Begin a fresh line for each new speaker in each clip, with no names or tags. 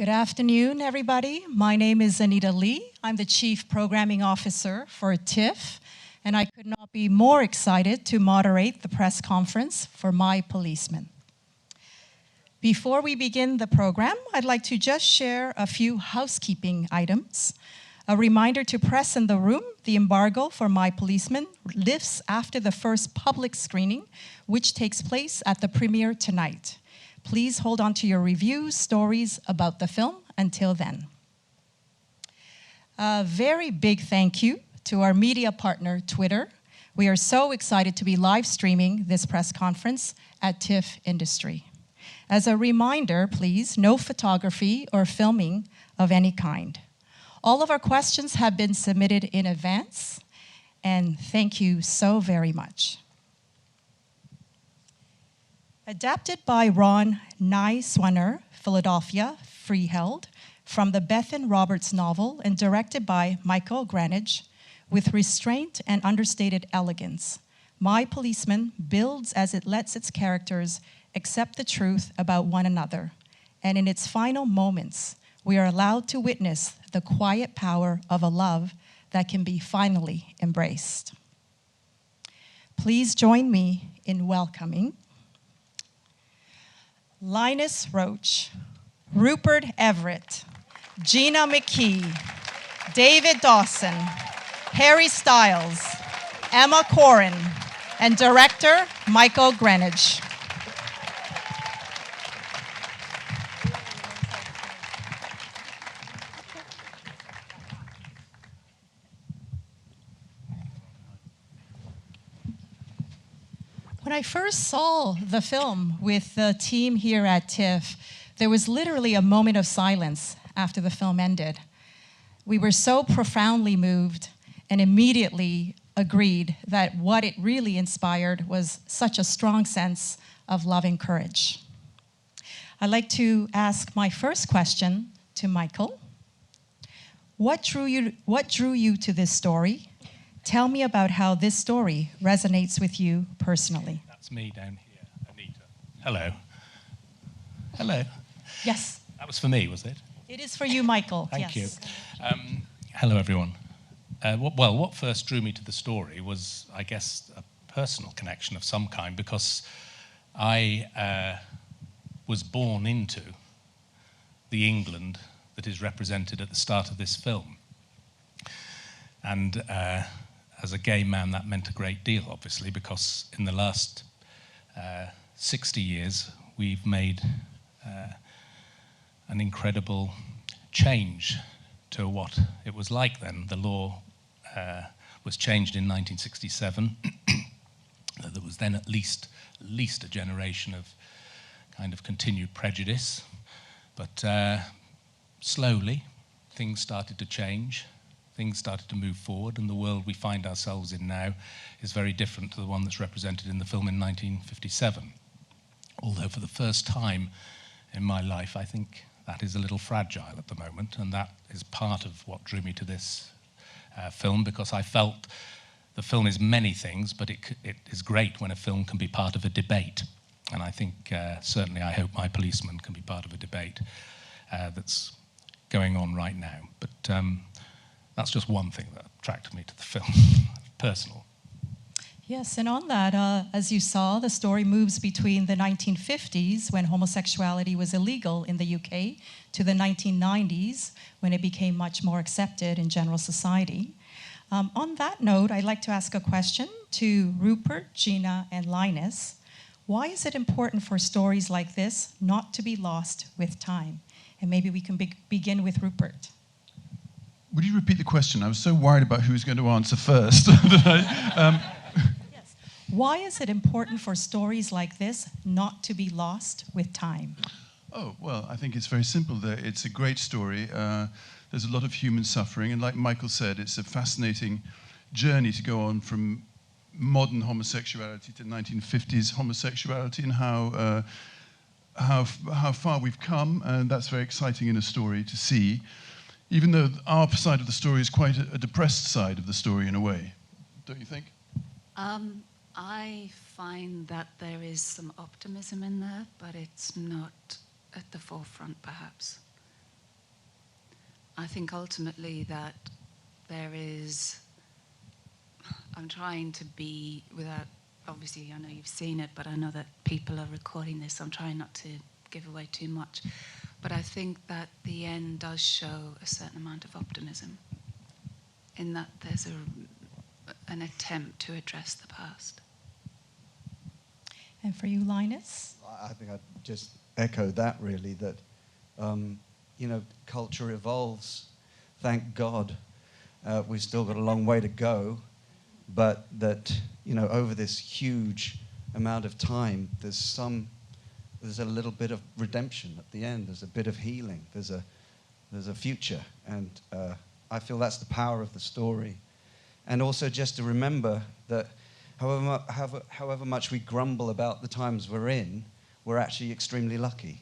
Good afternoon, everybody. My name is Anita Lee. I'm the Chief Programming Officer for TIFF, and I could not be more excited to moderate the press conference for My Policeman. Before we begin the program, I'd like to just share a few housekeeping items. A reminder to press in the room, the embargo for My Policeman lifts after the first public screening, which takes place at the premiere tonight. Please hold on to your reviews, stories about the film until then. A very big thank you to our media partner, Twitter. We are so excited to be live streaming this press conference at TIFF Industry. As a reminder, please, no photography or filming of any kind. All of our questions have been submitted in advance, and thank you so very much. Adapted by Ron Nyswaner, Philadelphia, Freeheld, from the Bethan Roberts novel and directed by Michael Granage, with restraint and understated elegance, My Policeman builds as it lets its characters accept the truth about one another, and in its final moments, we are allowed to witness the quiet power of a love that can be finally embraced. Please join me in welcoming Linus Roach, Rupert Everett, Gina McKee, David Dawson, Harry Stiles, Emma Corrin, and director Michael Granage. When I first saw the film with the team here at TIFF, there was literally a moment of silence after the film ended. We were so profoundly moved and immediately agreed that what it really inspired was such a strong sense of love and courage. I'd like to ask my first question to Michael. What drew you to this story? Tell me about how this story resonates with you personally.
That's me down here, Anita. Hello. Hello.
Yes.
That was for me, was it?
It is for you, Michael.
Thank
yes.
you. Hello, everyone. What first drew me to the story was, I guess, a personal connection of some kind, because I was born into the England that is represented at the start of this film. And as a gay man, that meant a great deal, obviously, because in the last 60 years, we've made an incredible change to what it was like then. The law was changed in 1967. There was then at least a generation of kind of continued prejudice. But slowly, things started to change. Things started to move forward, and the world we find ourselves in now is very different to the one that's represented in the film in 1957. Although for the first time in my life, I think that is a little fragile at the moment, and that is part of what drew me to this film, because I felt the film is many things, but it is great when a film can be part of a debate. And I think, certainly I hope My Policeman can be part of a debate that's going on right now. But that's just one thing that attracted me to the film, personal.
Yes, and on that, as you saw, the story moves between the 1950s, when homosexuality was illegal in the UK, to the 1990s, when it became much more accepted in general society. On that note, I'd like to ask a question to Rupert, Gina, and Linus. Why is it important for stories like this not to be lost with time? And maybe we can begin with Rupert.
Would you repeat the question? I was so worried about who was going to answer first.
Yes. Why is it important for stories like this not to be lost with time?
Oh, well, I think it's very simple. It's a great story. There's a lot of human suffering. And like Michael said, it's a fascinating journey to go on from modern homosexuality to 1950s homosexuality, and how far we've come. And that's very exciting in a story to see, even though our side of the story is quite a depressed side of the story in a way. Don't you think?
I find that there is some optimism in there, but it's not at the forefront, perhaps. I think ultimately that there is, I'm trying to be, without, obviously I know you've seen it, but I know that people are recording this, so I'm trying not to give away too much. But I think that the end does show a certain amount of optimism, in that there's an attempt to address the past.
And for you, Linus?
I think I'd just echo that, really, that, culture evolves. Thank God. We've still got a long way to go, but that, over this huge amount of time, there's a little bit of redemption at the end. There's a bit of healing. There's a future. And I feel that's the power of the story. And also just to remember that however much we grumble about the times we're in, we're actually extremely lucky.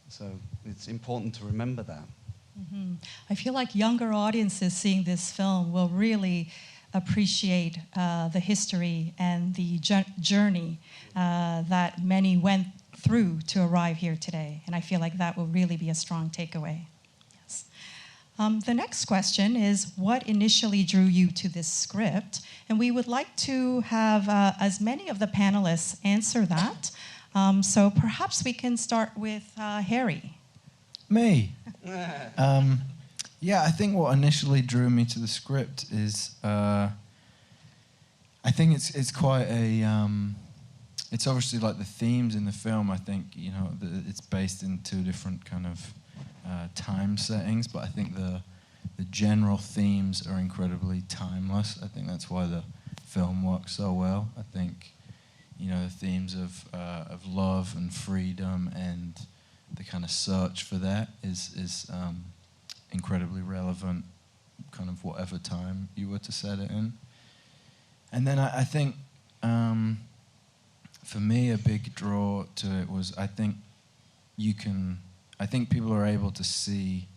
So it's important to remember that.
Mm-hmm. I feel like younger audiences seeing this film will really appreciate the history and the journey that many went through to arrive here today. And I feel like that will really be a strong takeaway. Yes. The next question is, what initially drew you to this script? And we would like to have as many of the panelists answer that. So perhaps we can start with Harry.
Me? Yeah, I think what initially drew me to the script is, I think it's quite a, it's obviously like the themes in the film. I think, it's based in two different kind of time settings, but I think the general themes are incredibly timeless. I think that's why the film works so well. I think, the themes of love and freedom and the kind of search for that is incredibly relevant, kind of whatever time you were to set it in. And then I think, for me, a big draw to it was I think people are able to see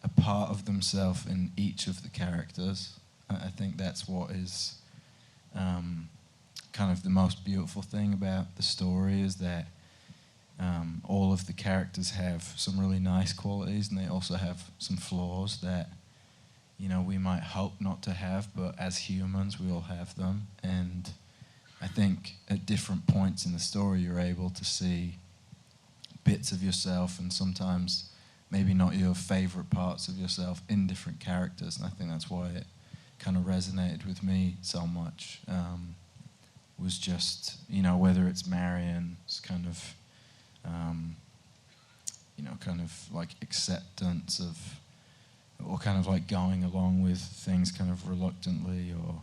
a part of themselves in each of the characters. I think that's what is kind of the most beautiful thing about the story, is that all of the characters have some really nice qualities, and they also have some flaws that, we might hope not to have, but as humans, we all have them. And I think at different points in the story, you're able to see bits of yourself, and sometimes maybe not your favorite parts of yourself in different characters. And I think that's why it kind of resonated with me so much. Was just, whether it's Marion's kind of, kind of like acceptance of, or kind of like going along with things kind of reluctantly, or,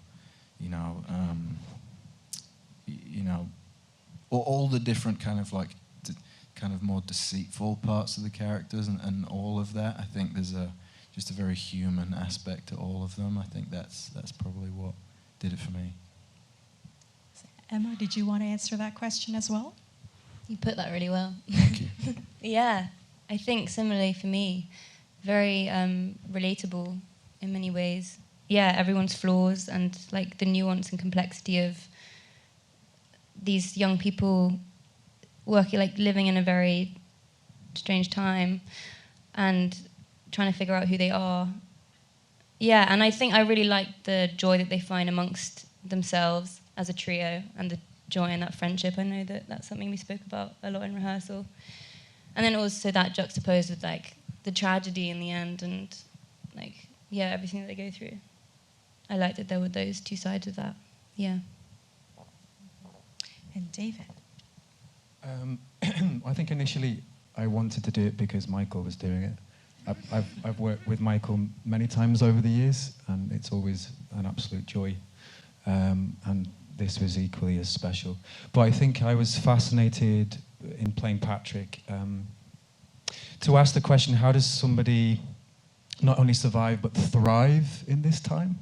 or all the different kind of like, kind of more deceitful parts of the characters, and all of that. I think there's just a very human aspect to all of them. I think that's probably what did it for me.
Emma, did you want to answer that question as well?
You put that really well.
Thank you.
Yeah, I think similarly for me, very relatable in many ways. Yeah, everyone's flaws and like the nuance and complexity of these young people working, like living in a very strange time and trying to figure out who they are. Yeah, and I think I really like the joy that they find amongst themselves as a trio, and the joy in that friendship. I know that that's something we spoke about a lot in rehearsal. And then also that juxtaposed with like the tragedy in the end, and like, yeah, everything that they go through. I liked that there were those two sides of that. Yeah.
And David?
I think initially I wanted to do it because Michael was doing it. I've worked with Michael many times over the years, and it's always an absolute joy. And this was equally as special. But I think I was fascinated in playing Patrick to ask the question, how does somebody not only survive but thrive in this time?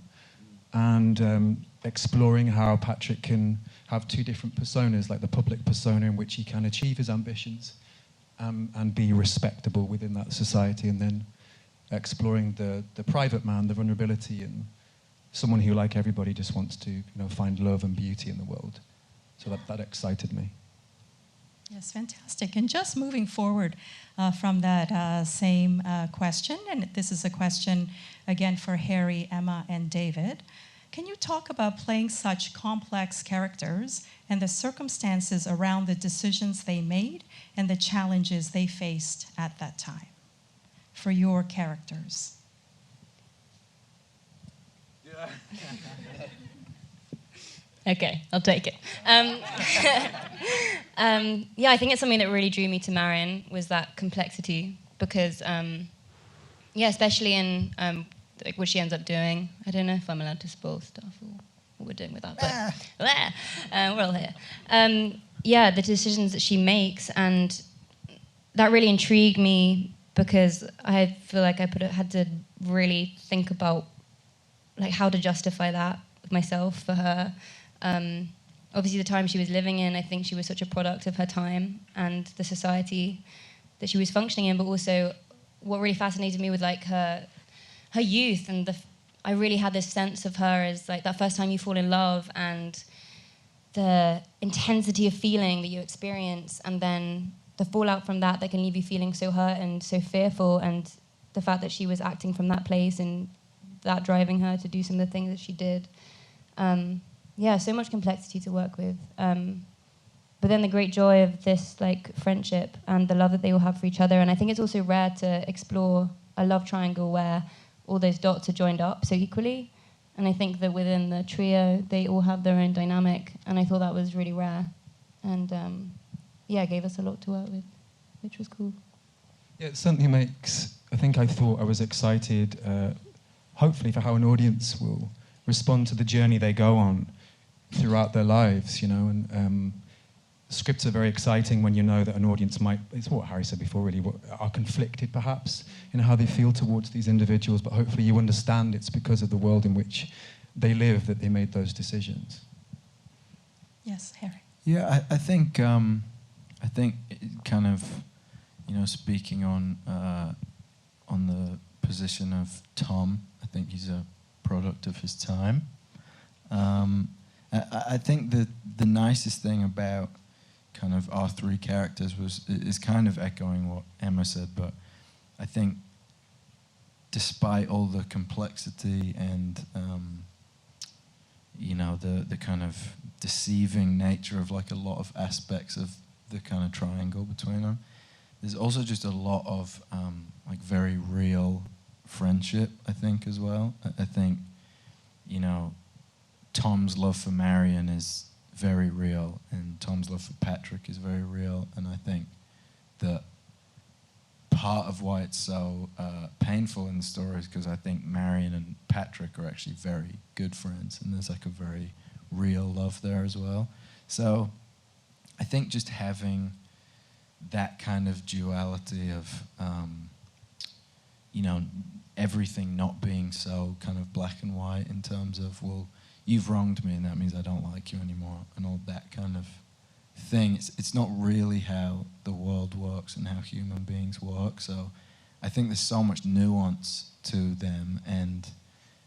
And exploring how Patrick can have two different personas, like the public persona in which he can achieve his ambitions and be respectable within that society, and then exploring the private man, the vulnerability, and someone who, like everybody, just wants to find love and beauty in the world. So that excited me.
Yes, fantastic. And just moving forward from that same question, and this is a question again for Harry, Emma, and David. Can you talk about playing such complex characters and the circumstances around the decisions they made and the challenges they faced at that time for your characters?
Okay, I'll take it. Yeah, I think it's something that really drew me to Marion was that complexity because, yeah, especially in like what she ends up doing. I don't know if I'm allowed to spoil stuff or what we're doing with that, but we're all here. Yeah, the decisions that she makes, and that really intrigued me because I feel like I had to really think about like how to justify that with myself for her. Obviously, the time she was living in, I think she was such a product of her time and the society that she was functioning in. But also, what really fascinated me was like her youth, and I really had this sense of her as like that first time you fall in love and the intensity of feeling that you experience, and then the fallout from that can leave you feeling so hurt and so fearful, and the fact that she was acting from that place and that driving her to do some of the things that she did. Yeah, so much complexity to work with. But then the great joy of this like friendship and the love that they all have for each other. And I think it's also rare to explore a love triangle where all those dots are joined up so equally. And I think that within the trio, they all have their own dynamic. And I thought that was really rare. And yeah, it gave us a lot to work with, which was cool.
Yeah, it certainly makes, I thought I was excited, hopefully for how an audience will respond to the journey they go on throughout their lives, you know, and scripts are very exciting when you know that an audience might, it's what Harry said before really, are conflicted perhaps in how they feel towards these individuals, but hopefully you understand it's because of the world in which they live that they made those decisions.
Yes, Harry.
Yeah, I think it kind of, you know, speaking on the position of Tom, I think he's a product of his time. I think that the nicest thing about kind of our three characters is kind of echoing what Emma said, but I think despite all the complexity and you know the kind of deceiving nature of like a lot of aspects of the kind of triangle between them, there's also just a lot of like very real friendship, I think, as well. I think, you know, Tom's love for Marion is very real, and Tom's love for Patrick is very real, and I think that part of why it's so painful in the story is because I think Marion and Patrick are actually very good friends, and there's like a very real love there as well. So I think just having that kind of duality of, you know, everything not being so kind of black and white in terms of, well, you've wronged me and that means I don't like you anymore, and all that kind of thing. It's not really how the world works and how human beings work. So I think there's so much nuance to them and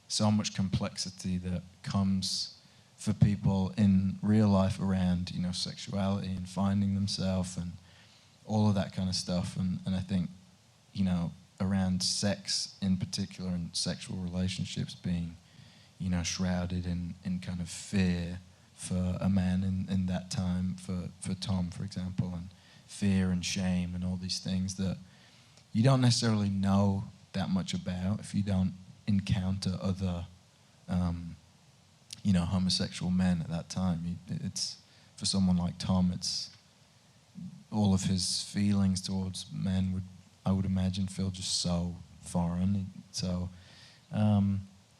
so much complexity that comes for people in real life around, you know, sexuality and finding themselves and all of that kind of stuff. And I think, you know, around sex in particular and sexual relationships being, you know, shrouded in kind of fear for a man in that time, for Tom, for example, and fear and shame and all these things that you don't necessarily know that much about if you don't encounter other, you know, homosexual men at that time. It's, for someone like Tom, it's all of his feelings towards men I would imagine, feel just so foreign. So,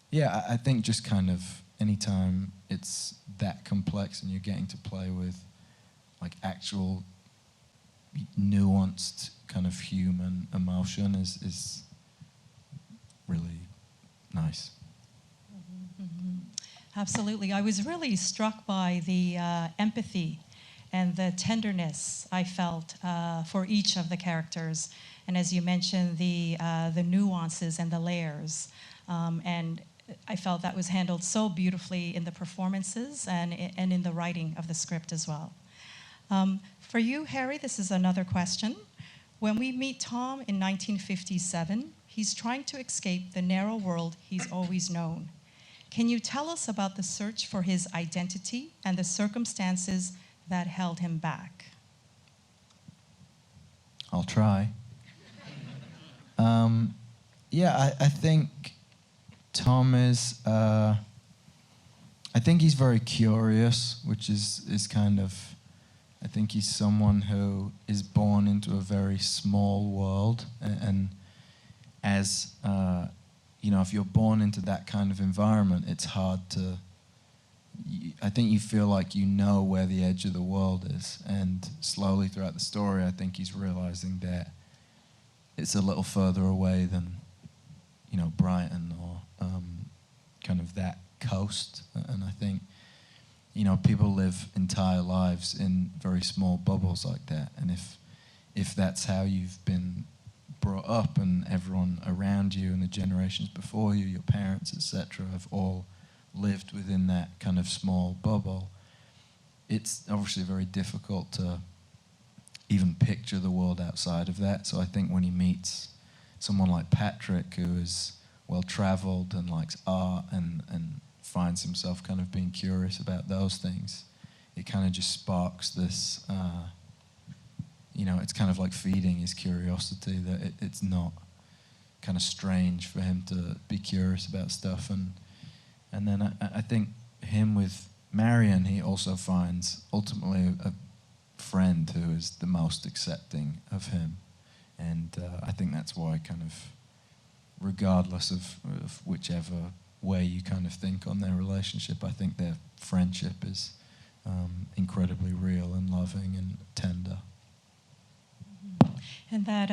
yeah, I think just kind of anytime it's that complex and you're getting to play with like actual nuanced kind of human emotion is really nice.
Mm-hmm. Absolutely. I was really struck by the empathy and the tenderness I felt for each of the characters. And as you mentioned, the nuances and the layers. And I felt that was handled so beautifully in the performances and in the writing of the script as well. For you, Harry, this is another question. When we meet Tom in 1957, he's trying to escape the narrow world he's always known. Can you tell us about the search for his identity and the circumstances that held him back?
I'll try. I think Tom is. I think he's very curious, which is kind of. I think he's someone who is born into a very small world, and as if you're born into that kind of environment, it's hard to. I think you feel like you know where the edge of the world is, and slowly throughout the story, I think he's realizing that it's a little further away than, Brighton or kind of that coast. And I think, people live entire lives in very small bubbles like that. And if that's how you've been brought up, and everyone around you and the generations before you, your parents, etc., have all lived within that kind of small bubble, it's obviously very difficult to even picture the world outside of that. So I think when he meets someone like Patrick, who is well-travelled and likes art and finds himself kind of being curious about those things, it kind of just sparks this, it's kind of like feeding his curiosity, that it's not kind of strange for him to be curious about stuff. And then I think him with Marion, he also finds ultimately a friend who is the most accepting of him. And I think that's why, kind of, regardless of whichever way you kind of think on their relationship, I think their friendship is incredibly real and loving and tender.
And that,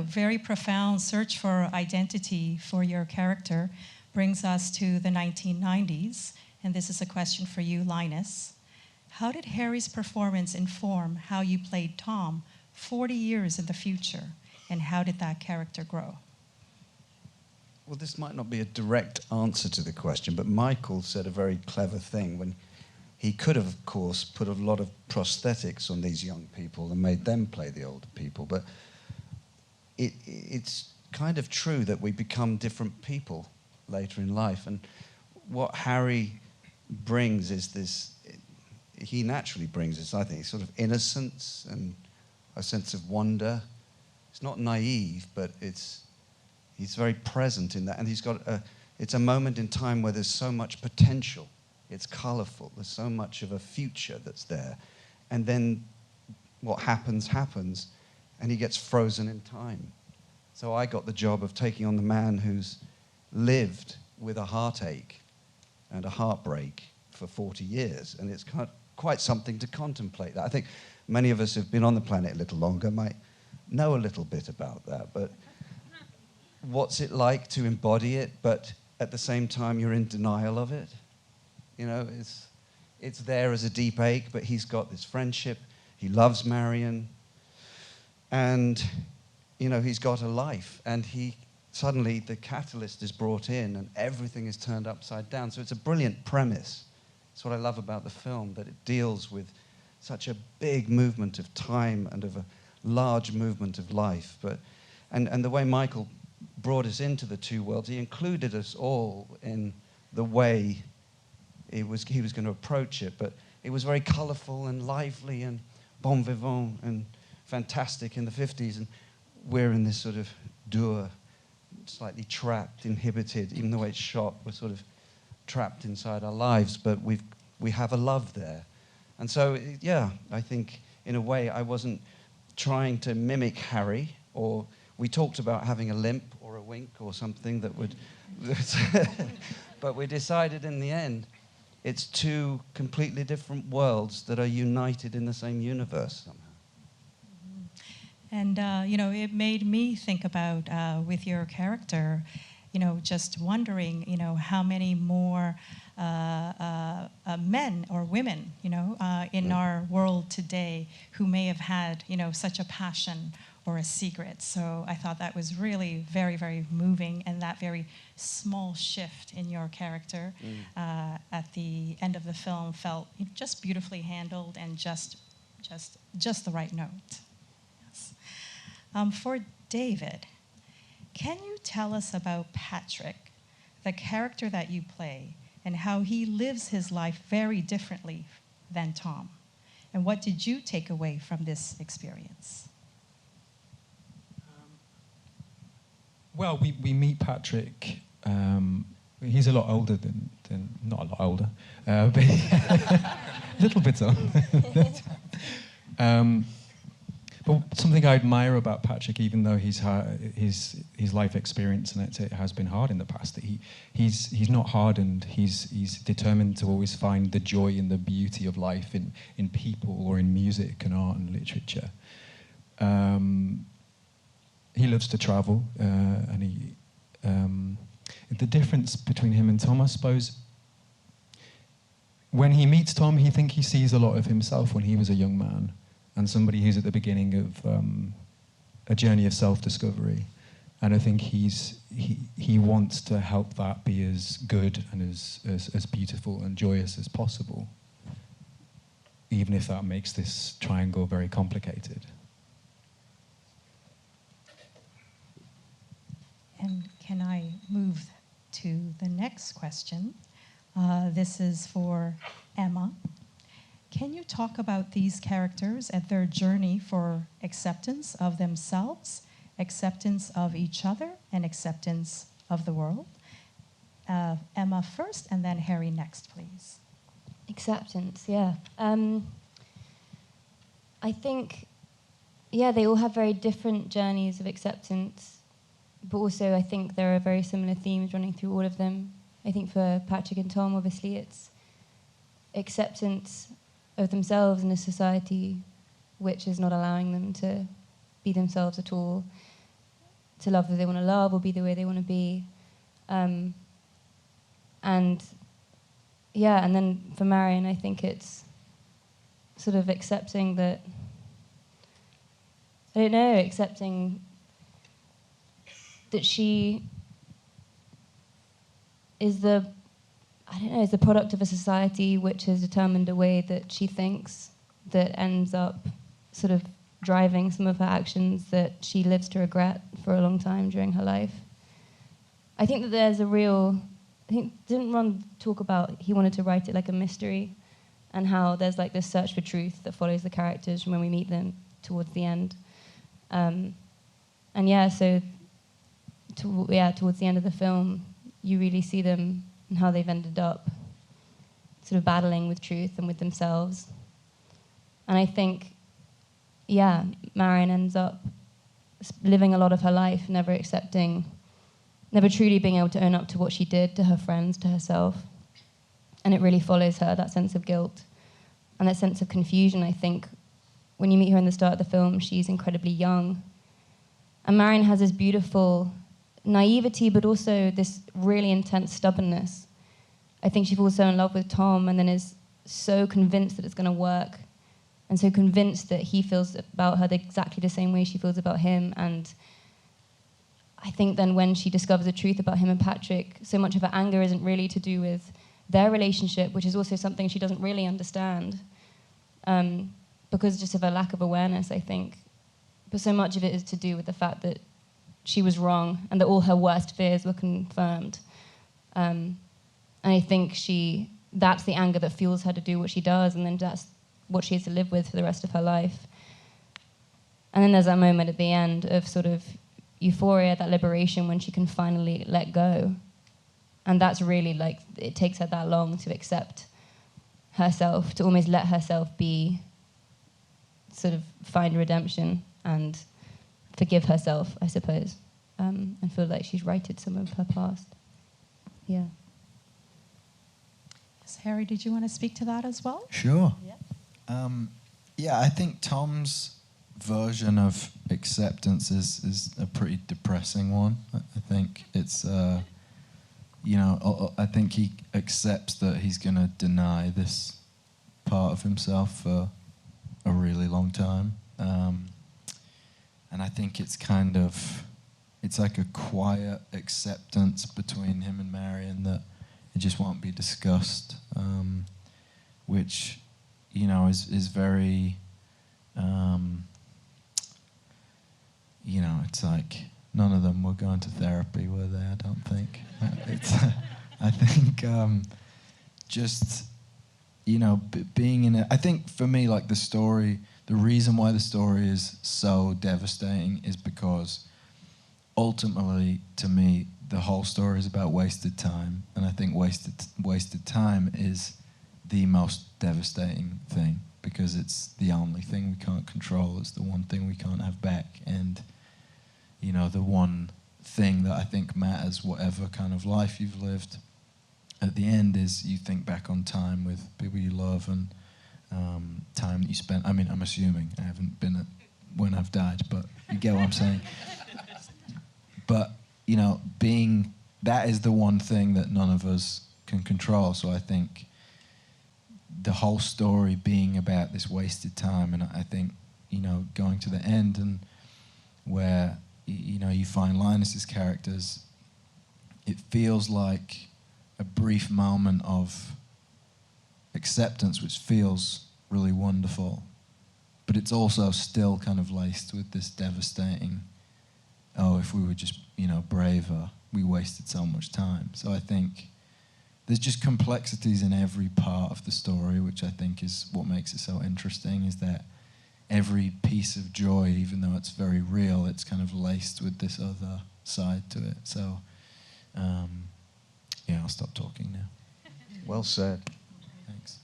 very profound search for identity for your character brings us to the 1990s. And this is a question for you, Linus. How did Harry's performance inform how you played Tom 40 years in the future? And how did that character grow?
Well, this might not be a direct answer to the question, but Michael said a very clever thing when he could have, of course, put a lot of prosthetics on these young people and made them play the older people. But it's kind of true that we become different people later in life. And what Harry brings is this, he naturally brings this, I think, sort of innocence and a sense of wonder. It's not naive, but he's very present in that. And it's a moment in time where there's so much potential. It's colourful. There's so much of a future that's there. And then what happens, and he gets frozen in time. So I got the job of taking on the man who's lived with a heartache and a heartbreak for 40 years. And it's quite something to contemplate. I think many of us who've been on the planet a little longer might know a little bit about that. But what's it like to embody it, but at the same time you're in denial of it? It's there as a deep ache, but he's got this friendship. He loves Marion. And, he's got a life. And suddenly the catalyst is brought in and everything is turned upside down. So it's a brilliant premise. That's what I love about the film, that it deals with such a big movement of time and of a large movement of life. And the way Michael brought us into the two worlds, he included us all in the way he was going to approach it. But it was very colourful and lively and bon vivant and fantastic in the 50s. And we're in this sort of dour, slightly trapped, inhibited. Even the way it's shot, we're sort of trapped inside our lives, but we have a love there. And so, I think in a way I wasn't trying to mimic Harry, or we talked about having a limp or a wink or something that would... But we decided in the end it's two completely different worlds that are united in the same universe somehow.
And, it made me think about, with your character, just wondering, how many more men or women, in our world today who may have had, such a passion or a secret. So I thought that was really very, very moving, and that very small shift in your character at the end of the film felt just beautifully handled and just the right note. Yes. For David, can you tell us about Patrick, the character that you play, and how he lives his life very differently than Tom? And what did you take away from this experience?
Well, we meet Patrick. He's a lot older than not a lot older, but a little bit on. But something I admire about Patrick, even though his life experience and it has been hard in the past, that he's not hardened. He's determined to always find the joy and the beauty of life in people or in music and art and literature. He loves to travel, and the difference between him and Tom, I suppose, when he meets Tom, he sees a lot of himself when he was a young man, and somebody who's at the beginning of a journey of self-discovery. And I think he wants to help that be as good and as beautiful and joyous as possible, even if that makes this triangle very complicated.
And can I move to the next question? This is for Emma. Can you talk about these characters and their journey for acceptance of themselves, acceptance of each other, and acceptance of the world? Emma first, and then Harry next, please.
Acceptance, yeah. I think, they all have very different journeys of acceptance, but also I think there are very similar themes running through all of them. I think for Patrick and Tom, obviously, it's acceptance of themselves in a society which is not allowing them to be themselves at all, to love who they want to love or be the way they want to be. And then for Marion, I think it's sort of accepting that, accepting that she is the product of a society which has determined a way that she thinks that ends up sort of driving some of her actions that she lives to regret for a long time during her life. I think that there's didn't Ron talk about he wanted to write it like a mystery, and how there's like this search for truth that follows the characters from when we meet them towards the end. Towards the end of the film, you really see them and how they've ended up sort of battling with truth and with themselves. And I think, Marion ends up living a lot of her life, never truly being able to own up to what she did to her friends, to herself. And it really follows her, that sense of guilt and that sense of confusion. I think when you meet her in the start of the film, she's incredibly young. And Marion has this beautiful naivety, but also this really intense stubbornness. I think she falls so in love with Tom and then is so convinced that it's going to work, and so convinced that he feels about her exactly the same way she feels about him. And I think then when she discovers the truth about him and Patrick, so much of her anger isn't really to do with their relationship, which is also something she doesn't really understand, because just of her lack of awareness, I think. But so much of it is to do with the fact that she was wrong and that all her worst fears were confirmed. And I think that's the anger that fuels her to do what she does, and then that's what she has to live with for the rest of her life. And then there's that moment at the end of sort of euphoria, that liberation, when she can finally let go. And that's really like, it takes her that long to accept herself, to almost let herself be, sort of find redemption and forgive herself, I suppose, and feel like she's righted some of her past. Yeah.
Yes, Harry, did you want to speak to that as well?
Sure.
Yeah.
I think Tom's version of acceptance is a pretty depressing one. I think it's, I think he accepts that he's going to deny this part of himself for a really long time. And I think it's kind of, it's like a quiet acceptance between him and Marion that it just won't be discussed, which, you know, is very, you know, it's like none of them were going to therapy, were they? I don't think. It's, I think just, you know, being in it. I think for me, like the story, the reason why the story is so devastating is because ultimately, to me, the whole story is about wasted time, and I think wasted time is the most devastating thing because it's the only thing we can't control. It's the one thing we can't have back, and you know, the one thing that I think matters, whatever kind of life you've lived, at the end is you think back on time with people you love and time that you spent. I mean, I'm assuming I haven't been at when I've died, but you get what I'm saying. But, you know, that is the one thing that none of us can control. So I think the whole story being about this wasted time, and I think, you know, going to the end and where, you know, you find Linus's characters, it feels like a brief moment of acceptance, which feels really wonderful. But it's also still kind of laced with this devastating, oh, if we were just, you know, braver, we wasted so much time. So I think there's just complexities in every part of the story, which I think is what makes it so interesting, is that every piece of joy, even though it's very real, it's kind of laced with this other side to it. So, yeah, I'll stop talking now.
Well said.
Thanks.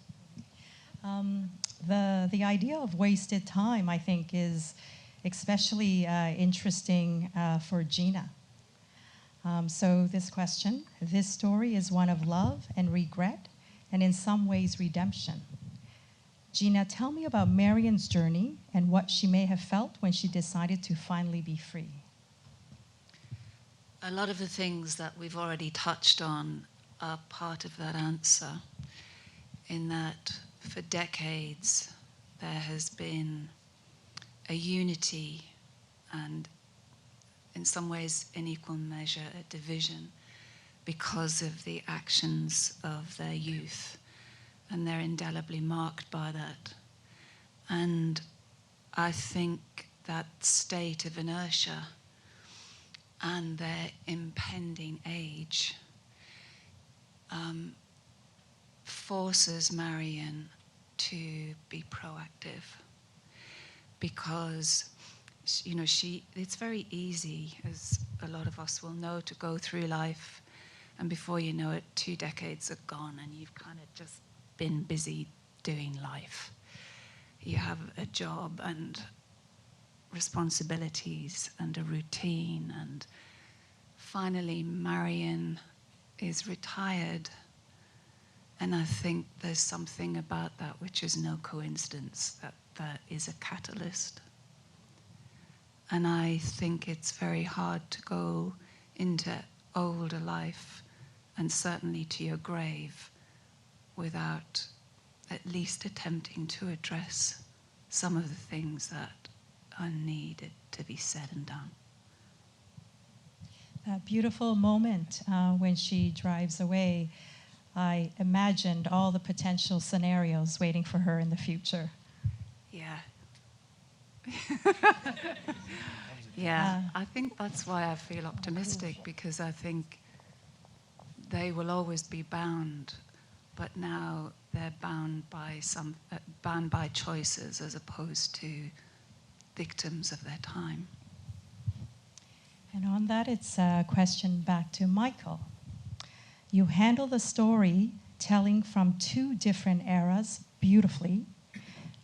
The idea of wasted time, I think, is especially interesting for Gina. So this question, this story is one of love and regret, and in some ways redemption. Gina, tell me about Marion's journey and what she may have felt when she decided to finally be free.
A lot of the things that we've already touched on are part of that answer, in that for decades there has been a unity and in some ways in equal measure a division because of the actions of their youth, and they're indelibly marked by that. And I think that state of inertia and their impending age forces Marion to be proactive, because, you know, it's very easy, as a lot of us will know, to go through life and before you know it 2 decades are gone and you've kind of just been busy doing life. You have a job and responsibilities and a routine, and finally Marion is retired, and I think there's something about that which is no coincidence, that is a catalyst. And I think it's very hard to go into older life, and certainly to your grave, without at least attempting to address some of the things that are needed to be said and done.
That beautiful moment when she drives away, I imagined all the potential scenarios waiting for her in the future.
Yeah. Yeah, I think that's why I feel optimistic, because I think they will always be bound, but now they're bound by choices as opposed to victims of their time.
And on that, it's a question back to Michael. You handle the story telling from 2 different eras beautifully.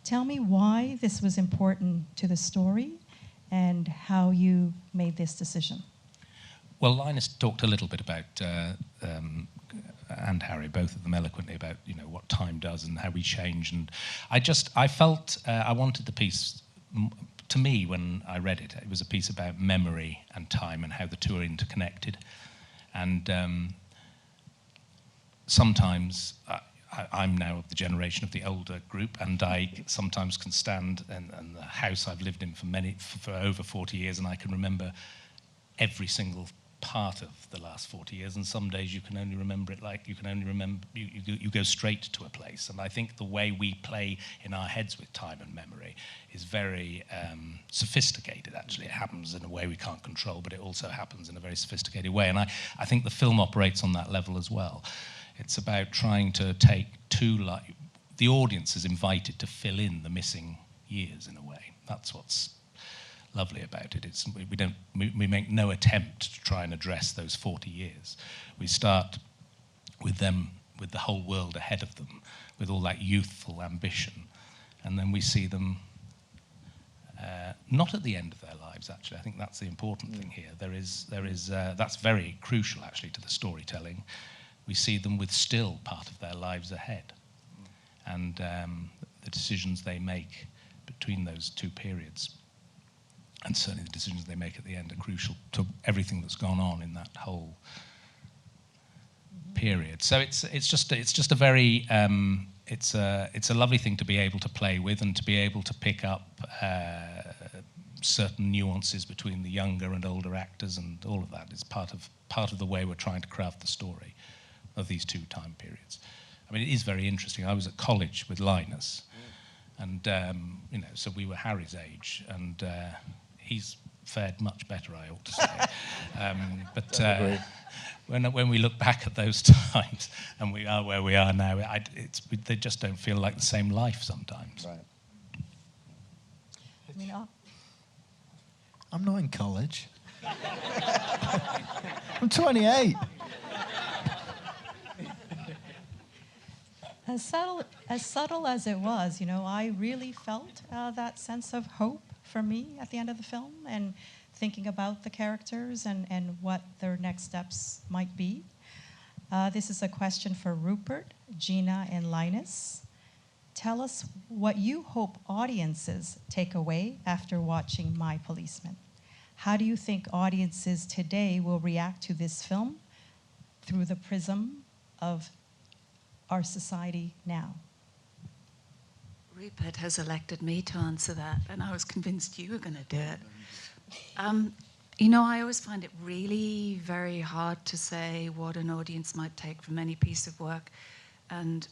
Tell me why this was important to the story and how you made this decision.
Well, Linus talked a little bit about, and Harry, both of them eloquently, about, you know, what time does and how we change. And I felt I wanted the piece, to me, when I read it, it was a piece about memory and time and how the 2 are interconnected. And sometimes I'm now of the generation of the older group, and I sometimes can stand in the house I've lived in for over 40 years, and I can remember every single part of the last 40 years, and some days you can only remember it like you go straight to a place. And I think the way we play in our heads with time and memory is very sophisticated, actually. It happens in a way we can't control, but it also happens in a very sophisticated way. And I think the film operates on that level as well. It's about trying to take the audience is invited to fill in the missing years in a way. That's what's lovely about it. We make no attempt to try and address those 40 years. We start with them, with the whole world ahead of them, with all that youthful ambition, and then we see them not at the end of their lives. Actually, I think that's the important thing here. There is that's very crucial actually to the storytelling. We see them with still part of their lives ahead, and the decisions they make between those two periods. And certainly the decisions they make at the end are crucial to everything that's gone on in that whole period. So it's just a very it's a lovely thing to be able to play with and to be able to pick up certain nuances between the younger and older actors, and all of that is part of the way we're trying to craft the story of these two time periods. I mean, it is very interesting. I was at college with Linus, and so we were Harry's age, and he's fared much better, I ought to say. But when we look back at those times, and we are where we are now, they just don't feel like the same life sometimes.
Right.
I mean,
I'm not in college. I'm 28.
As subtle as it was, I really felt that sense of hope for me at the end of the film, and thinking about the characters and what their next steps might be. This is a question for Rupert, Gina, and Linus. Tell us what you hope audiences take away after watching My Policeman. How do you think audiences today will react to this film through the prism of our society now?
Rupert has elected me to answer that, and I was convinced you were going to do it. I always find it really very hard to say what an audience might take from any piece of work, and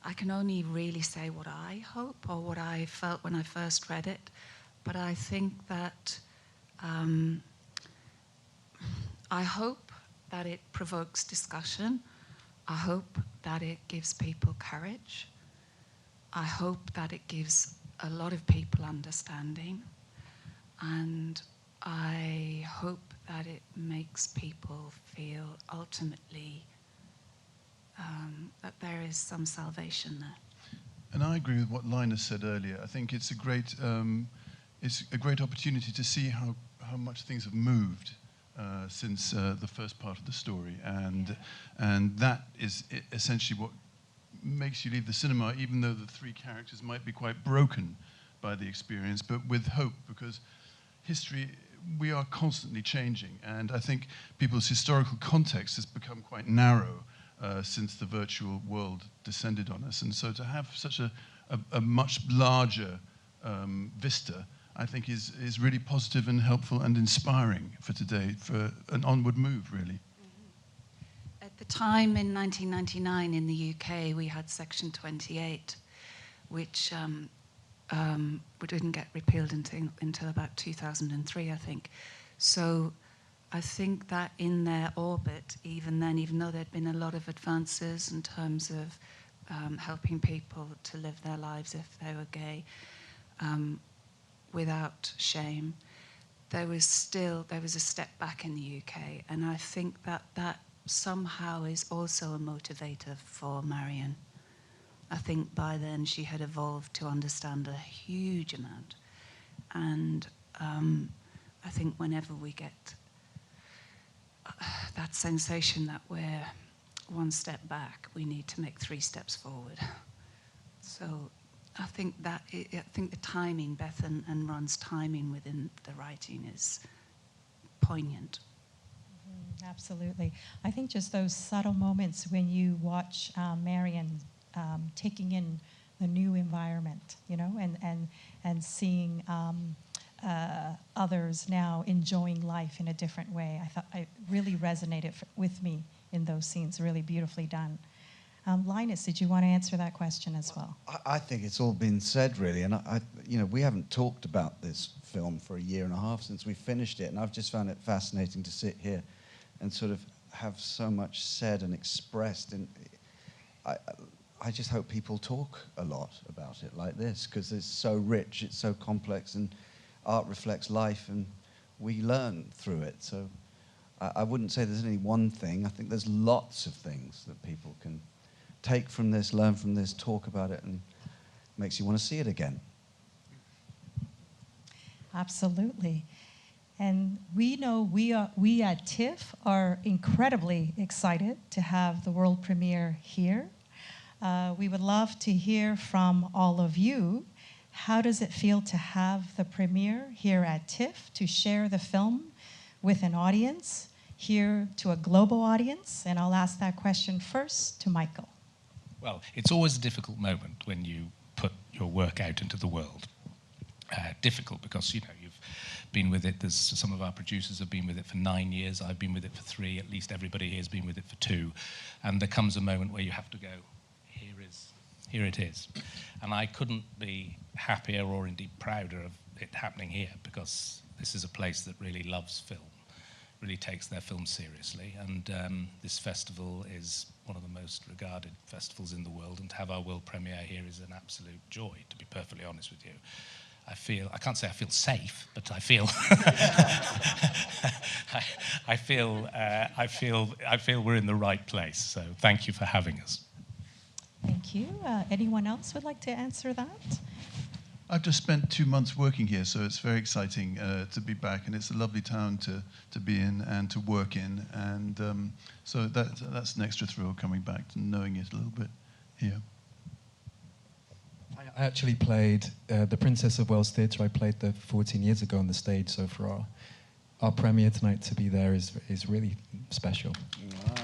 I can only really say what I hope or what I felt when I first read it. But I think that I hope that it provokes discussion. I hope that it gives people courage. I hope that it gives a lot of people understanding. And I hope that it makes people feel ultimately that there is some salvation there.
And I agree with what Linus said earlier. I think it's a great opportunity to see how much things have moved since the first part of the story, and that is essentially what makes you leave the cinema, even though the three characters might be quite broken by the experience, but with hope, because history, we are constantly changing, and I think people's historical context has become quite narrow since the virtual world descended on us, and so to have such a much larger vista, I think is really positive and helpful and inspiring for today, for an onward move, really.
At the time in 1999 in the UK, we had Section 28, which didn't get repealed until about 2003, I think. So I think that in their orbit, even then, even though there'd been a lot of advances in terms of helping people to live their lives if they were gay, without shame, there was a step back in the UK, and I think that somehow is also a motivator for Marion. I think by then she had evolved to understand a huge amount, and I think whenever we get that sensation that we're one step back, we need to make 3 steps forward. So I think the timing, Beth and Ron's timing within the writing is poignant.
Absolutely. I think just those subtle moments when you watch Marion taking in the new environment, you know, and seeing others now enjoying life in a different way. I thought it really resonated with me in those scenes. Really beautifully done. Linus, did you want to answer that question as well?
I think it's all been said, really, and you know, we haven't talked about this film for a year and a half since we finished it, and I've just found it fascinating to sit here and sort of have so much said and expressed, and I just hope people talk a lot about it like this, because it's so rich, it's so complex, and art reflects life, and we learn through it. So I wouldn't say there's any one thing. I think there's lots of things that people can take from this, learn from this, talk about it, and makes you want to see it again. Absolutely.
And we know we at TIFF are incredibly excited to have the world premiere here. We would love to hear from all of you. How does it feel to have the premiere here at TIFF, to share the film with an audience, here to a global audience? And I'll ask that question first to Michael.
Well, it's always a difficult moment when you put your work out into the world. Difficult because, you know, you've been with it. There's some of our producers have been with it for 9 years. I've been with it for 3. At least everybody here has been with it for 2. And there comes a moment where you have to go, here it is. And I couldn't be happier or indeed prouder of it happening here, because this is a place that really loves film, really takes their film seriously. And this festival is one of the most regarded festivals in the world, and to have our world premiere here is an absolute joy, to be perfectly honest with you. I can't say I feel safe, but I feel I feel we're in the right place. So thank you for having us.
Thank you. Anyone else would like to answer that?
I've just spent 2 months working here, so it's very exciting to be back, and it's a lovely town to be in and to work in, and so that's an extra thrill coming back to knowing it a little bit here.
I actually played the Princess of Wales Theatre. I played there 14 years ago on the stage, so for our premiere tonight to be there is really special.
Wow.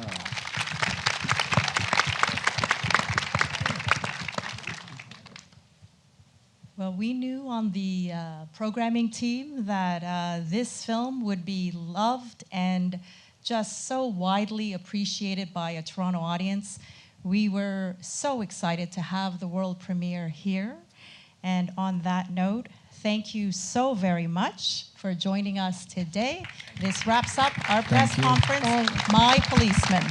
Well, we knew on the programming team that this film would be loved and just so widely appreciated by a Toronto audience. We were so excited to have the world premiere here. And on that note, thank you so very much for joining us today. This wraps up our press conference, My Policeman.